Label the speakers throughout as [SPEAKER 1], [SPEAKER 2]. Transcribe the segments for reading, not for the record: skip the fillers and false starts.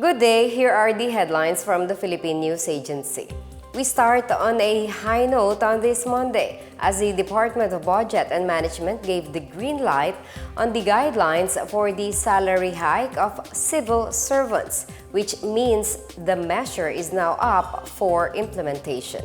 [SPEAKER 1] Good day, here are the headlines from the Philippine News Agency. We start on a high note on this Monday as the Department of Budget and Management gave the green light on the guidelines for the salary hike of civil servants, which means the measure is now up for implementation.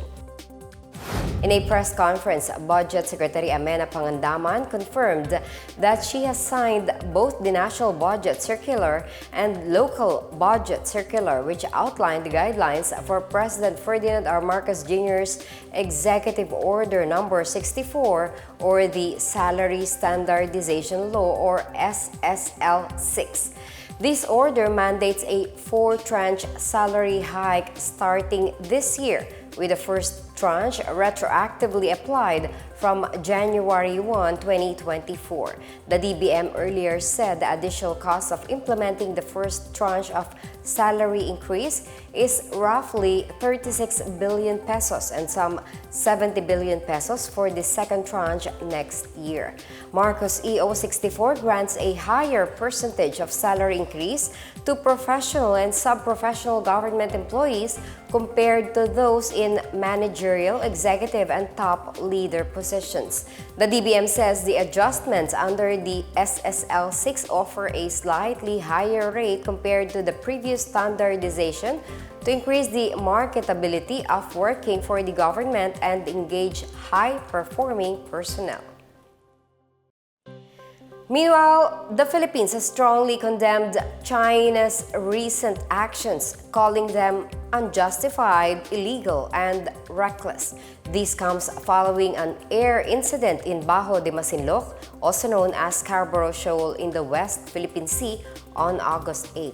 [SPEAKER 1] In a press conference, Budget Secretary Pna Headlines confirmed that she has signed both the National Budget Circular and Local Budget Circular, which outline the guidelines for President Ferdinand R. Marcos Jr.'s Executive Order Number 64 or the Salary Standardization Law or SSL-6. This order mandates a 4-tranche salary hike starting this year, with the first tranche retroactively applied from January 1, 2024. The DBM earlier said the additional cost of implementing the first tranche of salary increase is roughly 36 billion pesos and some 70 billion pesos for the second tranche next year. Marcos EO 64 grants a higher percentage of salary increase to professional and sub-professional government employees compared to those in managerial, executive, and top leader positions. The DBM says the adjustments under the SSL-6 offer a slightly higher rate compared to the previous standardization to increase the marketability of working for the government and engage high-performing personnel. Meanwhile, the Philippines has strongly condemned China's recent actions, calling them unjustified, illegal, and reckless. This comes following an air incident in Bajo de Masinloc, also known as Scarborough Shoal in the West Philippine Sea, on August 8.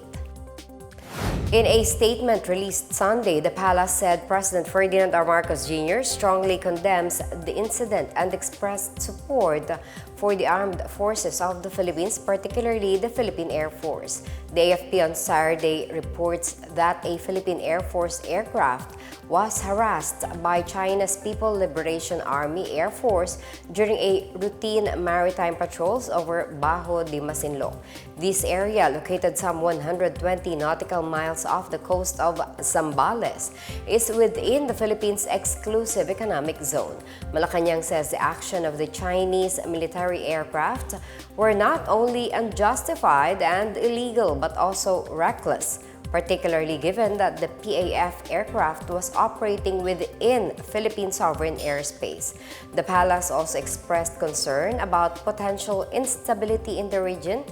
[SPEAKER 1] In a statement released Sunday, the palace said President Ferdinand R. Marcos Jr. strongly condemns the incident and expressed support for the armed forces of the Philippines, particularly the Philippine Air Force. The AFP on Saturday reports that a Philippine Air Force aircraft was harassed by China's People's Liberation Army Air Force during a routine maritime patrols over Bajo de Masinloc. This area, located some 120 nautical miles off the coast of Zambales, is within the Philippines' exclusive economic zone. Malacanang says the action of the Chinese military aircraft were not only unjustified and illegal but also reckless, particularly given that the PAF aircraft was operating within Philippine sovereign airspace. The palace also expressed concern about potential instability in the region,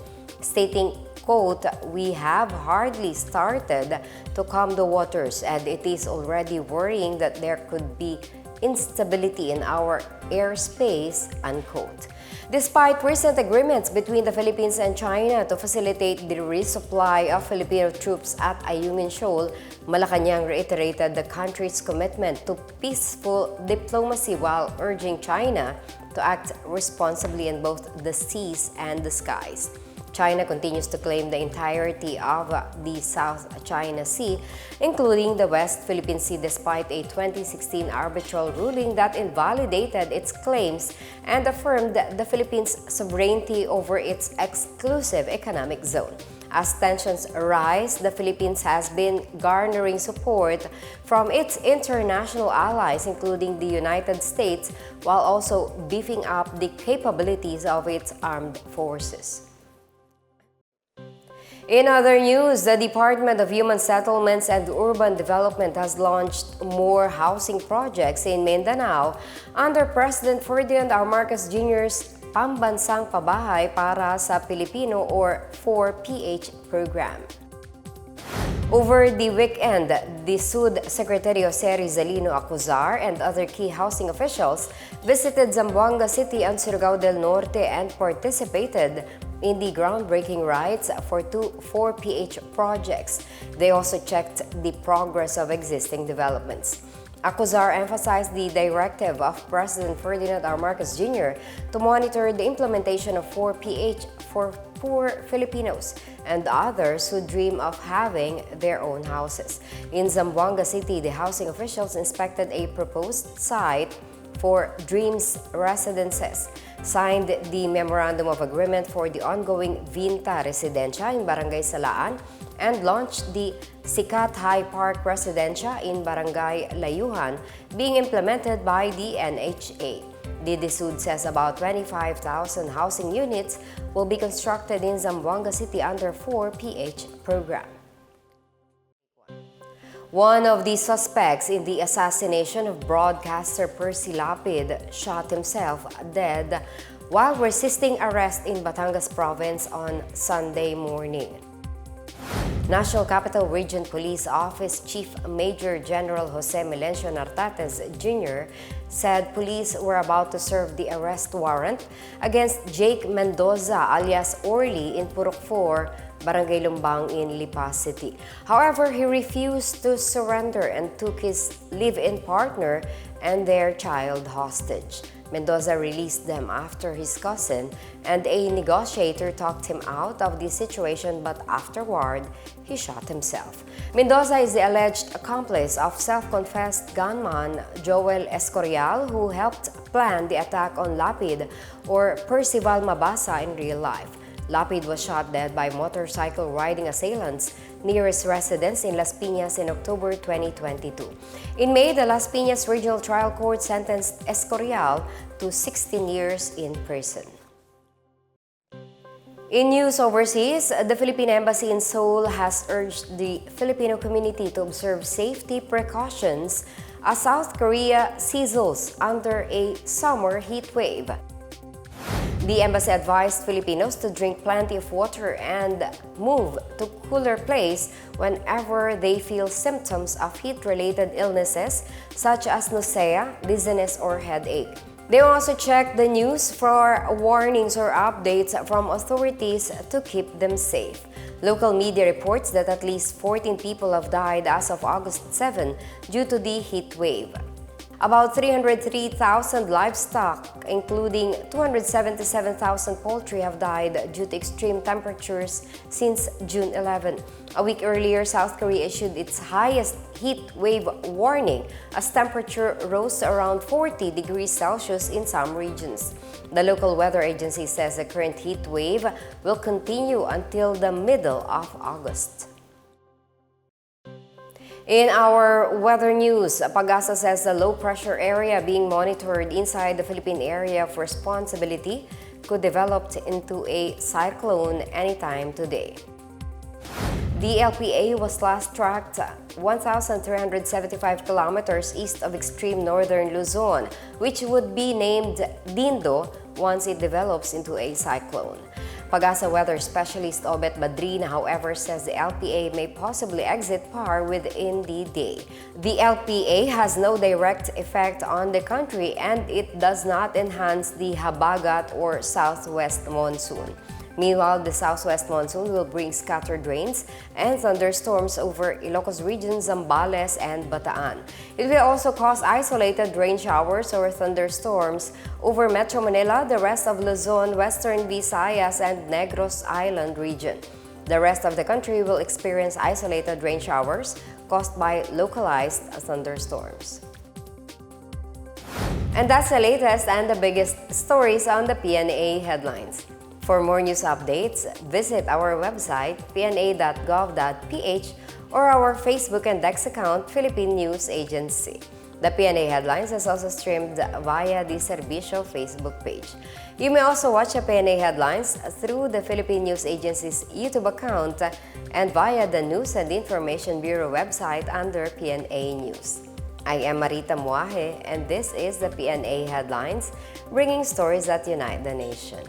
[SPEAKER 1] stating, quote, "We have hardly started to calm the waters and it is already worrying that there could be instability in our airspace," unquote. Despite recent agreements between the Philippines and China to facilitate the resupply of Filipino troops at Ayungin Shoal, Malacanang reiterated the country's commitment to peaceful diplomacy while urging China to act responsibly in both the seas and the skies. China continues to claim the entirety of the South China Sea, including the West Philippine Sea, despite a 2016 arbitral ruling that invalidated its claims and affirmed the Philippines' sovereignty over its exclusive economic zone. As tensions rise, the Philippines has been garnering support from its international allies, including the United States, while also beefing up the capabilities of its armed forces. In other news, the Department of Human Settlements and Urban Development has launched more housing projects in Mindanao under President Ferdinand R. Marcos Jr.'s Pambansang Pabahay para sa Pilipino or 4PH program. Over the weekend, the SUD Secretary Jose Rizalino Acuzar and other key housing officials visited Zamboanga City and Surigao del Norte and participated in the groundbreaking rites for 2 4PH projects. They also checked the progress of existing developments. Acuzar emphasized the directive of President Ferdinand R. Marcos Jr. to monitor the implementation of 4PH for poor Filipinos and others who dream of having their own houses. In Zamboanga City, the housing officials inspected a proposed site for Dreams Residences, signed the Memorandum of Agreement for the ongoing Vinta Residencia in Barangay Salaan, and launched the Sikat High Park Residencia in Barangay Layuhan, being implemented by the NHA. DHSUD says about 25,000 housing units will be constructed in Zamboanga City under 4PH program. One of the suspects in the assassination of broadcaster Percy Lapid shot himself dead while resisting arrest in Batangas Province on Sunday morning. National Capital Region Police Office Chief Major General Jose Melencio Nartates Jr. said police were about to serve the arrest warrant against Jake Mendoza alias Orly in Purok 4, Barangay Lumbang in Lipa City. However, he refused to surrender and took his live-in partner and their child hostage. Mendoza released them after his cousin and a negotiator talked him out of the situation, but afterward, he shot himself. Mendoza is the alleged accomplice of self-confessed gunman Joel Escorial, who helped plan the attack on Lapid or Percival Mabasa in real life. Lapid was shot dead by motorcycle riding assailants near his residence in Las Piñas in October 2022. In May, the Las Piñas Regional Trial Court sentenced Escorial to 16 years in prison. In news overseas, the Philippine Embassy in Seoul has urged the Filipino community to observe safety precautions as South Korea sizzles under a summer heat wave. The embassy advised Filipinos to drink plenty of water and move to cooler place whenever they feel symptoms of heat-related illnesses such as nausea, dizziness, or headache. They also check the news for warnings or updates from authorities to keep them safe. Local media reports that at least 14 people have died as of August 7 due to the heat wave. About 303,000 livestock, including 277,000 poultry, have died due to extreme temperatures since June 11. A week earlier, South Korea issued its highest heat wave warning as temperature rose to around 40 degrees Celsius in some regions. The local weather agency says the current heat wave will continue until the middle of August. In our weather news, Pag-asa says the low-pressure area being monitored inside the Philippine Area of Responsibility could develop into a cyclone anytime today. The LPA was last tracked 1,375 kilometers east of extreme northern Luzon, which would be named Dindo once it develops into a cyclone. Pag-asa weather specialist Obet Badrina, however, says the LPA may possibly exit PAR within the day. The LPA has no direct effect on the country and it does not enhance the Habagat or southwest monsoon. Meanwhile, the southwest monsoon will bring scattered rains and thunderstorms over Ilocos region, Zambales, and Bataan. It will also cause isolated rain showers or thunderstorms over Metro Manila, the rest of Luzon, Western Visayas, and Negros Island region. The rest of the country will experience isolated rain showers caused by localized thunderstorms. And that's the latest and the biggest stories on the Pna Headlines. For more news updates, visit our website pna.gov.ph or our Facebook and X account, Philippine News Agency. The Pna Headlines is also streamed via the Servicio Facebook page. You may also watch the Pna Headlines through the Philippine News Agency's YouTube account and via the News and Information Bureau website under PNA News. I am Marita Muaje, and this is the Pna Headlines, bringing stories that unite the nation.